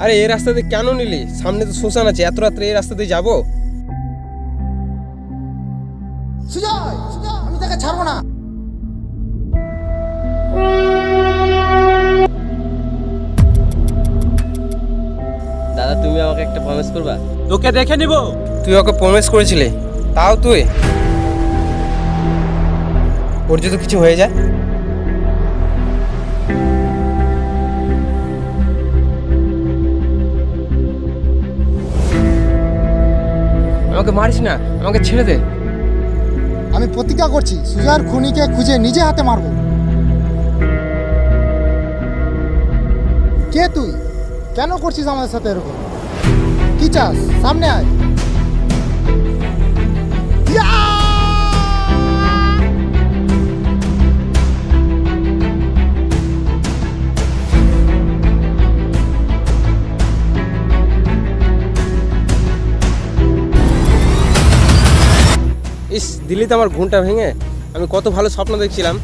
আরে এই রাস্তাতে কেন নিলি? সামনে তো শ্মশান আছে, এত রাত্রে এই রাস্তাতে যাবো? সুজয়, সুজয়, আমি তাকে ছাড়বো না। দাদা তুমি আমাকে একটা প্রমিস করবা? তোকে দেখে নিব। তুই ওকে প্রমিস করেছিলি, তাও তুই? ওর যদি কিছু হয়ে যায়? আমাকে মারিস না, আমাকে ছেড়ে দে। আমি প্রতিজ্ঞা করছি সুজয়ের খুনিকে খুঁজে নিজে হাতে মারবো। কে তুই? কেন করছিস আমাদের সাথে এরকম? কি চাস? সামনে আয়। ইয়া! ইস, দিল্লিতে আমার ঘুমটা ভেঙে। আমি কত ভালো স্বপ্ন দেখছিলাম,